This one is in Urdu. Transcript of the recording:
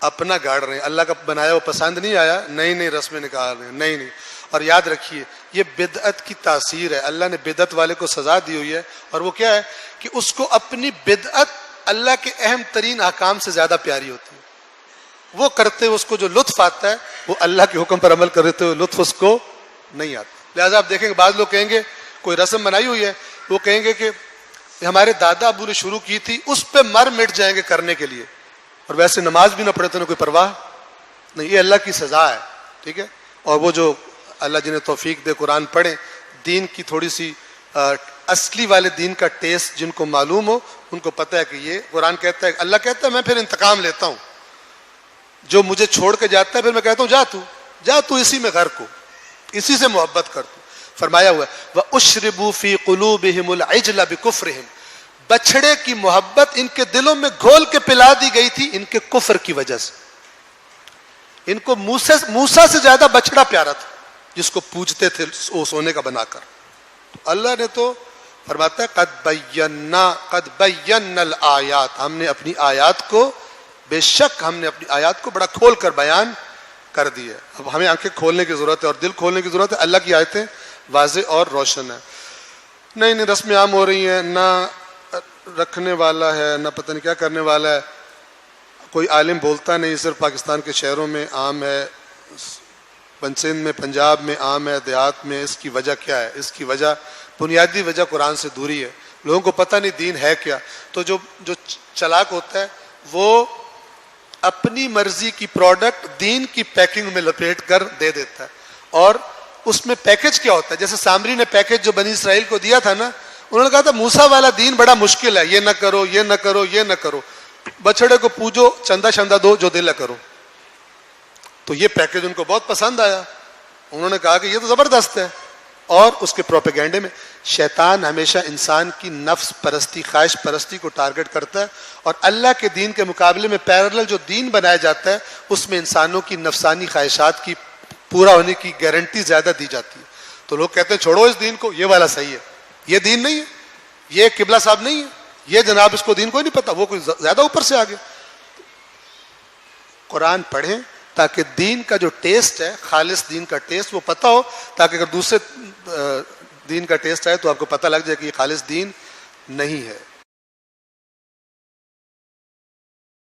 اپنا گاڑ رہے ہیں، اللہ کا بنایا وہ پسند نہیں آیا، نئی رسمیں نکال رہے ہیں، نہیں. اور یاد رکھیے یہ بدعت کی تاثیر ہے، اللہ نے بدعت والے کو سزا دی ہوئی ہے، اور وہ کیا ہے کہ اس کو اپنی بدعت اللہ کے اہم ترین احکام سے زیادہ پیاری ہوتی ہے. وہ کرتے ہوئے اس کو جو لطف آتا ہے وہ اللہ کے حکم پر عمل کرتے ہوئے لطف اس کو نہیں آتا. لہٰذا آپ دیکھیں گے بعض لوگ کہیں گے کوئی رسم بنائی ہوئی ہے، وہ کہیں گے کہ ہمارے دادا ابو نے شروع کی تھی، اس پہ مر مٹ جائیں گے کرنے کے لیے، اور ویسے نماز بھی نہ پڑھے تو انہیں کوئی پرواہ نہیں. یہ اللہ کی سزا ہے، ٹھیک ہے. اور وہ جو اللہ جنہیں توفیق دے قرآن پڑھیں، دین کی تھوڑی سی اصلی والے دین کا ٹیسٹ جن کو معلوم ہو ان کو پتہ ہے کہ یہ قرآن کہتا ہے، اللہ کہتا ہے میں پھر انتقام لیتا ہوں، جو مجھے چھوڑ کے جاتا ہے پھر میں کہتا ہوں جا تو اسی میں غرق ہو، اسی سے محبت کر تو. فرمایا ہوا ہے وَأُشْرِبُوا فِي قُلُوبِهِمُ الْعِجْلَ بِكُفْرِهِمْ، بچڑے کی محبت ان کے دلوں میں گھول کے پلا دی گئی تھی ان کے کفر کی وجہ سے. ان کو موسیٰ سے زیادہ بچڑا پیارا تھا جس کو پوجتے تھے سونے کا بنا کر. اللہ نے تو فرماتا ہے قد بینا الآیات، ہم نے اپنی آیات کو، بے شک ہم نے اپنی آیات کو بڑا کھول کر بیان کر دی ہے. اب ہمیں آنکھیں کھولنے کی ضرورت ہے اور دل کھولنے کی ضرورت ہے. اللہ کی آیتیں واضح اور روشن ہیں. نئی رسمیں عام ہو رہی ہیں، نہ رکھنے والا ہے نہ پتہ نہیں کیا کرنے والا ہے، کوئی عالم بولتا نہیں، صرف پاکستان کے شہروں میں عام ہے، سندھ میں پنجاب میں عام ہے، دیہات میں. اس کی وجہ کیا ہے؟ اس کی وجہ بنیادی وجہ قرآن سے دوری ہے. لوگوں کو پتہ نہیں دین ہے کیا. تو جو چلاک ہوتا ہے وہ اپنی مرضی کی پروڈکٹ دین کی پیکنگ میں لپیٹ کر دے دیتا ہے. اور اس میں پیکج کیا ہوتا ہے؟ جیسے سامری نے پیکج جو بنی اسرائیل کو دیا تھا نا، انہوں نے کہا تھا موسیٰ والا دین بڑا مشکل ہے، یہ نہ کرو یہ نہ کرو یہ نہ کرو، بچڑے کو پوجو، چندہ شندہ دو، جو دل کرو. تو یہ پیکج ان کو بہت پسند آیا. انہوں نے کہا کہ یہ تو زبردست ہے. اور اس کے پروپیگنڈے میں شیطان ہمیشہ انسان کی نفس پرستی، خواہش پرستی کو ٹارگٹ کرتا ہے، اور اللہ کے دین کے مقابلے میں پیرلل جو دین بنایا جاتا ہے اس میں انسانوں کی نفسانی خواہشات کی پورا ہونے کی گارنٹی زیادہ دی جاتی ہے. تو لوگ کہتے ہیں چھوڑو اس دین کو، یہ والا صحیح ہے، یہ دین نہیں ہے، یہ قبلہ صاحب نہیں ہے، یہ جناب اس کو دین کوئی نہیں پتا، وہ کوئی زیادہ اوپر سے آگے. قرآن پڑھیں تاکہ دین کا جو ٹیسٹ ہے، خالص دین کا ٹیسٹ وہ پتہ ہو، تاکہ اگر دوسرے دین کا ٹیسٹ آئے تو آپ کو پتہ لگ جائے کہ یہ خالص دین نہیں ہے.